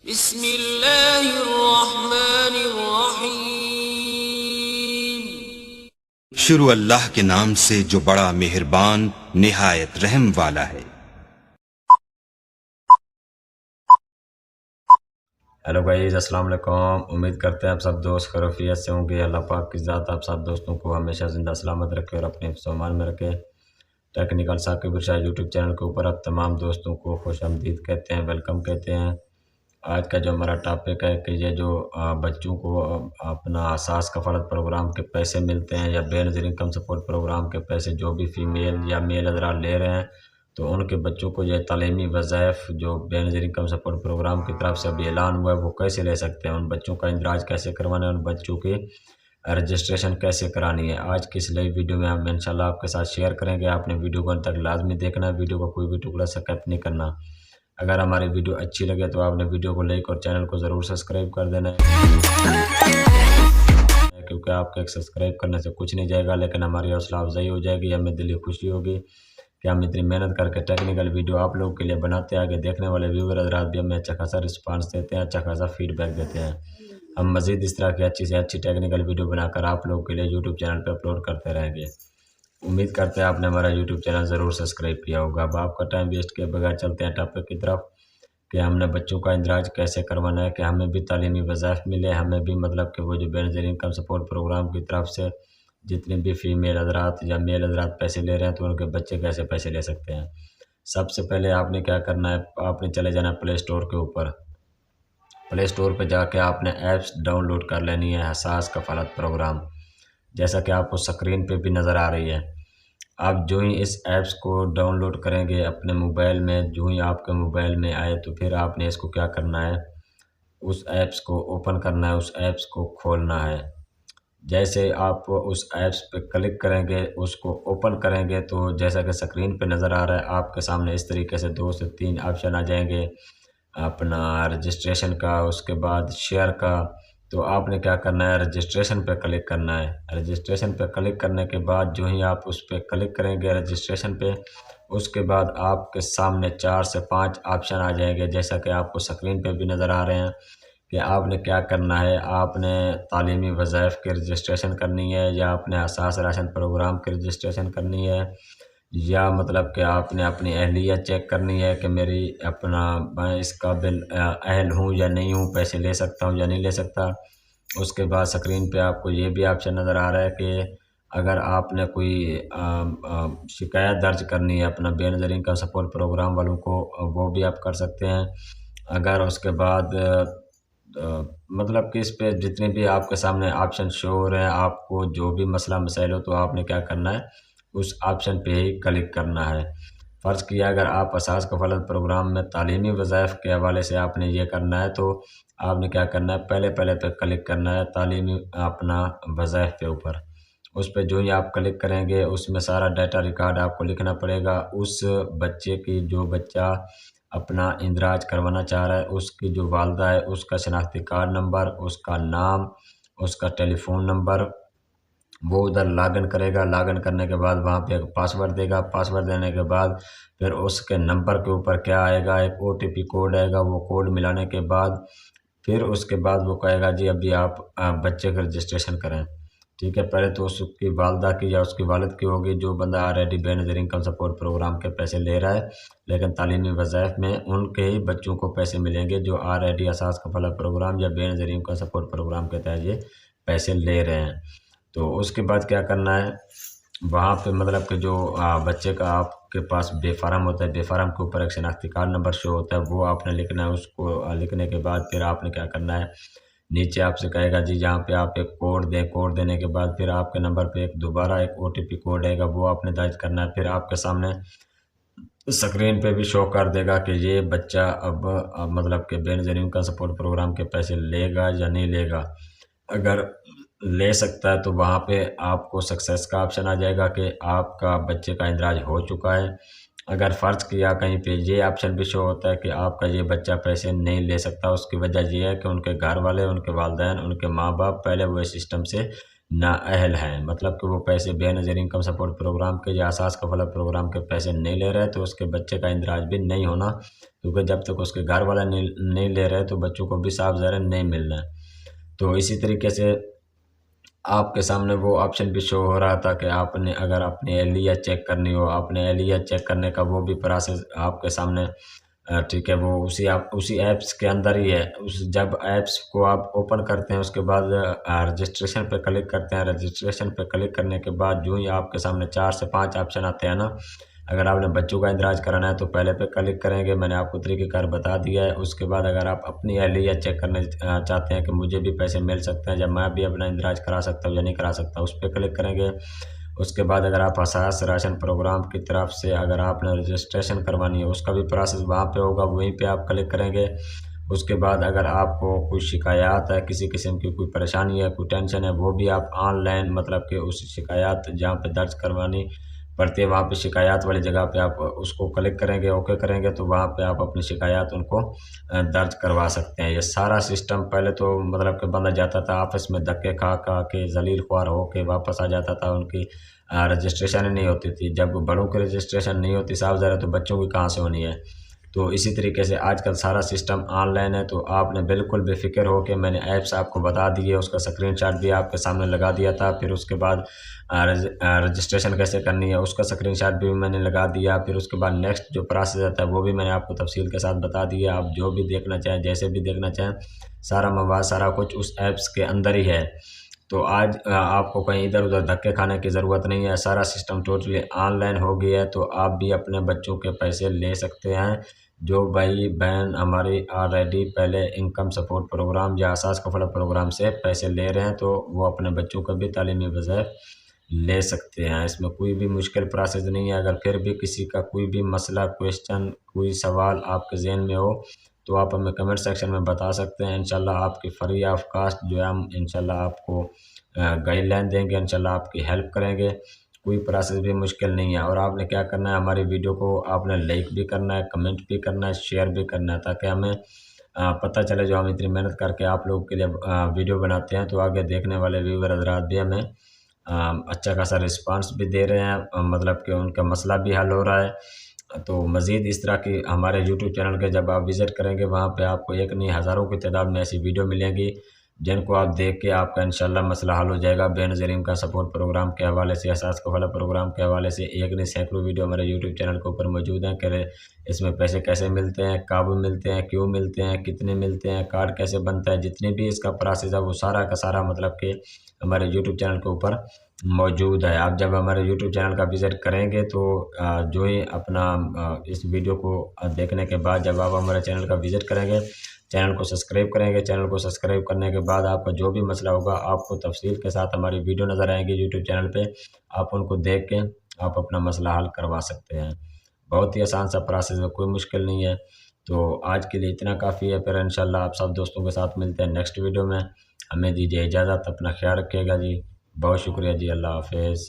بسم اللہ الرحمن الرحیم۔ شروع اللہ کے نام سے جو بڑا مہربان نہایت رحم والا ہے۔ ہیلو گائیز، السلام علیکم۔ امید کرتے ہیں آپ سب دوست خیریت سے ہوں گے۔ اللہ پاک کی ذات آپ سب دوستوں کو ہمیشہ زندہ سلامت رکھے اور اپنے حفظ و امان میں رکھے۔ ٹیکنیکل ثاقب ارشاد یوٹیوب چینل کے اوپر آپ تمام دوستوں کو خوش آمدید کہتے ہیں، ویلکم کہتے ہیں۔ آج کا جو ہمارا ٹاپک ہے کہ یہ جو بچوں کو اپنا اساس کفالت پروگرام کے پیسے ملتے ہیں یا بے نظیر انکم سپورٹ پروگرام کے پیسے جو بھی فیمیل یا میل حضرات لے رہے ہیں، تو ان کے بچوں کو یہ تعلیمی وظائف جو بے نظیر انکم سپورٹ پروگرام کی طرف سے ابھی اعلان ہوا ہے وہ کیسے لے سکتے ہیں، ان بچوں کا اندراج کیسے کروانا ہے، ان بچوں کی رجسٹریشن کیسے کرانی ہے۔ آج کی اس نئی ویڈیو میں ہم انشاءاللہ آپ کے ساتھ شیئر کریں گے۔ آپ نے ویڈیو کو انت تک لازمی دیکھنا ہے، ویڈیو کا کوئی بھی ٹکڑا سکپ نہیں کرنا۔ اگر ہماری ویڈیو اچھی لگے تو آپ نے ویڈیو کو لائک اور چینل کو ضرور سبسکرائب کر دینا ہے، کیونکہ آپ کے ایک سبسکرائب کرنے سے کچھ نہیں جائے گا، لیکن ہماری حوصلہ افزائی ہو جائے گی، ہمیں دلی خوشی ہوگی کہ ہم اتنی محنت کر کے ٹیکنیکل ویڈیو آپ لوگوں کے لیے بناتے ہیں۔ آگے دیکھنے والے ویور حضرات بھی ہمیں اچھا خاصا رسپانس دیتے ہیں، اچھا خاصا فیڈ بیک دیتے ہیں۔ ہم مزید اس طرح کی اچھی سے اچھی ٹیکنیکل ویڈیو بنا کر آپ لوگوں کے لیے یوٹیوب چینل پہ اپلوڈ کرتے رہیں گے۔ امید کرتے ہیں آپ نے ہمارا یوٹیوب چینل ضرور سبسکرائب کیا ہوگا۔ اب آپ کا ٹائم ویسٹ کیے بغیر چلتے ہیں ٹاپک کی طرف کہ ہم نے بچوں کا اندراج کیسے کروانا ہے کہ ہمیں بھی تعلیمی وظائف ملے، ہمیں بھی مطلب کہ وہ جو بے نظیر انکم سپورٹ پروگرام کی طرف سے جتنے بھی فیمیل حضرات یا میل حضرات پیسے لے رہے ہیں تو ان کے بچے کیسے پیسے لے سکتے ہیں۔ سب سے پہلے آپ نے کیا کرنا ہے، آپ نے چلے جانا پلے اسٹور کے اوپر۔ پلے اسٹور پہ جا کے آپ نے ایپس ڈاؤن لوڈ کر لینی ہے، اساس کفالت پروگرام، جیسا کہ آپ کو سکرین پہ بھی نظر آ رہی ہے۔ آپ جو ہی اس ایپس کو ڈاؤن لوڈ کریں گے اپنے موبائل میں، جو ہی آپ کے موبائل میں آئے تو پھر آپ نے اس کو کیا کرنا ہے، اس ایپس کو اوپن کرنا ہے، اس ایپس کو کھولنا ہے۔ جیسے آپ اس ایپس پہ کلک کریں گے، اس کو اوپن کریں گے تو جیسا کہ سکرین پہ نظر آ رہا ہے آپ کے سامنے اس طریقے سے 2 سے 3 آپشن آ جائیں گے، اپنا رجسٹریشن کا، اس کے بعد شیئر کا۔ تو آپ نے کیا کرنا ہے، رجسٹریشن پہ کلک کرنا ہے۔ رجسٹریشن پہ کلک کرنے کے بعد جو ہی آپ اس پہ کلک کریں گے رجسٹریشن پہ، اس کے بعد آپ کے سامنے 4 سے 5 آپشن آ جائیں گے، جیسا کہ آپ کو سکرین پہ بھی نظر آ رہے ہیں کہ آپ نے کیا کرنا ہے۔ آپ نے تعلیمی وظائف کی رجسٹریشن کرنی ہے، یا اپنے اساس راشن پروگرام کی رجسٹریشن کرنی ہے، یا مطلب کہ آپ نے اپنی اہلیت چیک کرنی ہے کہ میری میں اس قابل اہل ہوں یا نہیں ہوں، پیسے لے سکتا ہوں یا نہیں لے سکتا۔ اس کے بعد سکرین پہ آپ کو یہ بھی آپشن نظر آ رہا ہے کہ اگر آپ نے کوئی شکایت درج کرنی ہے اپنا بے نظیر انکم سپورٹ پروگرام والوں کو، وہ بھی آپ کر سکتے ہیں۔ اگر اس کے بعد مطلب کہ اس پہ جتنے بھی آپ کے سامنے آپشن شو ہو رہے ہیں، آپ کو جو بھی مسئلہ مسائل ہو تو آپ نے کیا کرنا ہے، اس آپشن پہ ہی کلک کرنا ہے۔ فرض کیا اگر آپ اساس کفالت پروگرام میں تعلیمی وظائف کے حوالے سے آپ نے یہ کرنا ہے تو آپ نے کیا کرنا ہے، پہلے پہ کلک کرنا ہے تعلیمی اپنا وظائف کے اوپر۔ اس پہ جو ہی آپ کلک کریں گے اس میں سارا ڈیٹا ریکارڈ آپ کو لکھنا پڑے گا، اس بچے کی جو بچہ اپنا اندراج کروانا چاہ رہا ہے اس کی جو والدہ ہے اس کا شناختی کارڈ نمبر، اس کا نام، اس کا ٹیلی فون نمبر، وہ ادھر لاگ ان کرے گا۔ لاگ ان کرنے کے بعد وہاں پہ ایک پاسورڈ دے گا، پاسورڈ دینے کے بعد پھر اس کے نمبر کے اوپر کیا آئے گا، ایک OTP کوڈ آئے گا۔ وہ کوڈ ملانے کے بعد پھر اس کے بعد وہ کہے گا جی ابھی آپ بچے کا رجسٹریشن کریں، ٹھیک ہے۔ پہلے تو اس کی والدہ کی یا اس کی والد کی ہوگی، جو بندہ آلریڈی بے نظیر انکم سپورٹ پروگرام کے پیسے لے رہا ہے، لیکن تعلیمی وظائف میں ان کے ہی بچوں کو پیسے ملیں گے جو آلریڈی اساس کفالت پروگرام یا بے نظیر انکم سپورٹ پروگرام کے تحت یہ پیسے لے رہے ہیں۔ تو اس کے بعد کیا کرنا ہے، وہاں پہ مطلب کہ جو بچے کا آپ کے پاس بے فارم ہوتا ہے، بے فارم کے اوپر ایک شناختی کارڈ نمبر شو ہوتا ہے، وہ آپ نے لکھنا ہے۔ اس کو لکھنے کے بعد پھر آپ نے کیا کرنا ہے، نیچے آپ سے کہے گا جی جہاں پہ آپ ایک کوڈ دیں، کوڈ دینے کے بعد پھر آپ کے نمبر پہ دوبارہ ایک OTP کوڈ آئے گا، وہ آپ نے درج کرنا ہے۔ پھر آپ کے سامنے سکرین پہ بھی شو کر دے گا کہ یہ بچہ اب مطلب کہ بے نظیر انکم سپورٹ پروگرام کے پیسے لے گا یا نہیں لے گا۔ اگر لے سکتا ہے تو وہاں پہ آپ کو سکسیس کا آپشن آ جائے گا کہ آپ کا بچے کا اندراج ہو چکا ہے۔ اگر فرض کیا کہیں پہ یہ آپشن بھی شو ہوتا ہے کہ آپ کا یہ بچہ پیسے نہیں لے سکتا، اس کی وجہ یہ ہے کہ ان کے گھر والے، ان کے والدین، ان کے ماں باپ پہلے وہ اس سسٹم سے نااہل ہیں، مطلب کہ وہ پیسے بے نظیر انکم سپورٹ پروگرام کے یا اساس کفالت پروگرام کے پیسے نہیں لے رہے تو اس کے بچے کا اندراج بھی نہیں ہونا، کیونکہ جب تک اس کے گھر والا نہیں لے رہے تو بچوں کو بھی صاف ظاہر نہیں ملنا ہے۔ تو اسی طریقے سے آپ کے سامنے وہ آپشن بھی شو ہو رہا تھا کہ آپ نے اگر اپنی اہلیت چیک کرنی ہو، اپنے اہلیت چیک کرنے کا وہ بھی پروسیس آپ کے سامنے، ٹھیک ہے، وہ اسی ایپس کے اندر ہی ہے۔ جب ایپس کو آپ اوپن کرتے ہیں اس کے بعد رجسٹریشن پہ کلک کرتے ہیں، رجسٹریشن پہ کلک کرنے کے بعد جو ہی آپ کے سامنے 4 سے 5 آپشن آتے ہیں نا، اگر آپ نے بچوں کا اندراج کرانا ہے تو پہلے پہ کلک کریں گے، میں نے آپ کو طریقہ کار بتا دیا ہے۔ اس کے بعد اگر آپ اپنی اہلیت چیک کرنے چاہتے ہیں کہ مجھے بھی پیسے مل سکتے ہیں جب میں بھی اپنا اندراج کرا سکتا ہوں یا نہیں کرا سکتا، اس پہ کلک کریں گے۔ اس کے بعد اگر آپ اساس راشن پروگرام کی طرف سے اگر آپ نے رجسٹریشن کروانی ہے اس کا بھی پروسیس وہاں پہ ہوگا، وہیں پہ آپ کلک کریں گے۔ اس کے بعد اگر آپ کو کوئی شکایات ہے، کسی قسم کی کوئی پریشانی ہے، کوئی ٹینشن ہے، وہ بھی آپ آن لائن مطلب کہ اس شکایات جہاں پہ درج کروانی پڑتی ہے وہاں پہ شکایات والی جگہ پہ آپ اس کو کلک کریں گے، اوکے کریں گے تو وہاں پہ آپ اپنی شکایات ان کو درج کروا سکتے ہیں۔ یہ سارا سسٹم پہلے تو مطلب کہ بندہ جاتا تھا آفس میں دھکے کھا کے ذلیل خوار ہو کے واپس آ جاتا تھا، ان کی رجسٹریشن ہی نہیں ہوتی تھی۔ جب بڑوں کی رجسٹریشن نہیں ہوتی صاف ظاہر ہے تو بچوں کی کہاں سے ہونی ہے۔ تو اسی طریقے سے آج کل سارا سسٹم آن لائن ہے، تو آپ نے بالکل بے فکر ہو کے، میں نے ایپس آپ کو بتا دیے، اس کا اسکرین شاٹ بھی آپ کے سامنے لگا دیا تھا، پھر اس کے بعد رجسٹریشن کیسے کرنی ہے اس کا اسکرین شاٹ بھی میں نے لگا دیا، پھر اس کے بعد نیکسٹ جو پروسیس آتا ہے وہ بھی میں نے آپ کو تفصیل کے ساتھ بتا دیا۔ آپ جو بھی دیکھنا چاہیں، جیسے بھی دیکھنا چاہیں، سارا مواد سارا کچھ اس ایپس کے اندر ہی ہے۔ تو آج آپ کو کہیں ادھر ادھر دھکے کھانے کی ضرورت نہیں ہے، سارا سسٹم ٹوٹلی آن لائن ہو گیا ہے، تو آپ بھی اپنے بچوں کے پیسے لے سکتے ہیں۔ جو بھائی بہن ہماری آلریڈی پہلے انکم سپورٹ پروگرام یا اساس کفالت پروگرام سے پیسے لے رہے ہیں تو وہ اپنے بچوں کو بھی تعلیمی وظائف لے سکتے ہیں، اس میں کوئی بھی مشکل پروسیس نہیں ہے۔ اگر پھر بھی کسی کا کوئی بھی مسئلہ، کویشچن، کوئی سوال آپ کے ذہن میں ہو تو آپ ہمیں کمنٹ سیکشن میں بتا سکتے ہیں، انشاءاللہ آپ کی فری آف کاسٹ جو ہے ہم انشاءاللہ آپ کو گائیڈ لائن دیں گے، انشاءاللہ آپ کی ہیلپ کریں گے۔ کوئی پروسیس بھی مشکل نہیں ہے، اور آپ نے کیا کرنا ہے، ہماری ویڈیو کو آپ نے لائک بھی کرنا ہے، کمنٹ بھی کرنا ہے، شیئر بھی کرنا ہے، تاکہ ہمیں پتہ چلے جو ہم اتنی محنت کر کے آپ لوگوں کے لیے ویڈیو بناتے ہیں تو آگے دیکھنے والے ویور حضرات بھی ہمیں اچھا خاصا رسپانس بھی دے رہے ہیں، مطلب کہ ان کا مسئلہ بھی حل ہو رہا ہے۔ تو مزید اس طرح کی ہمارے یوٹیوب چینل کے جب آپ وزٹ کریں گے وہاں پہ آپ کو ایک نہیں ہزاروں کی تعداد میں ایسی ویڈیو ملیں گی جن کو آپ دیکھ کے آپ کا انشاءاللہ مسئلہ حل ہو جائے گا۔ بے نظیر انکم سپورٹ پروگرام کے حوالے سے، اساس کفالت پروگرام کے حوالے سے ایک نہیں سینکڑوں ویڈیو ہمارے یوٹیوب چینل کے اوپر موجود ہیں کہ اس میں پیسے کیسے ملتے ہیں، کب ملتے ہیں، کیوں ملتے ہیں، کتنے ملتے ہیں، کارڈ کیسے بنتا ہے، جتنی بھی اس کا پروسیس ہے وہ سارا کا سارا مطلب کہ ہمارے یوٹیوب چینل کے اوپر موجود ہے۔ آپ جب ہمارے یوٹیوب چینل کا وزٹ کریں گے تو جو ہی اپنا اس ویڈیو کو دیکھنے کے بعد جب آپ ہمارے چینل کا وزٹ کریں گے، چینل کو سبسکرائب کریں گے، چینل کو سبسکرائب کرنے کے بعد آپ کا جو بھی مسئلہ ہوگا آپ کو تفصیل کے ساتھ ہماری ویڈیو نظر آئیں گی یوٹیوب چینل پہ، آپ ان کو دیکھ کے آپ اپنا مسئلہ حل کروا سکتے ہیں۔ بہت ہی آسان سا پروسیس ہے، کوئی مشکل نہیں ہے۔ تو آج کے لیے اتنا کافی ہے، پھر انشاءاللہ آپ سب دوستوں کے ساتھ ملتے ہیں نیکسٹ ویڈیو میں۔ ہمیں دیجیے اجازت، اپنا خیال رکھیے گا جی، بہت شکریہ جی، اللہ حافظ۔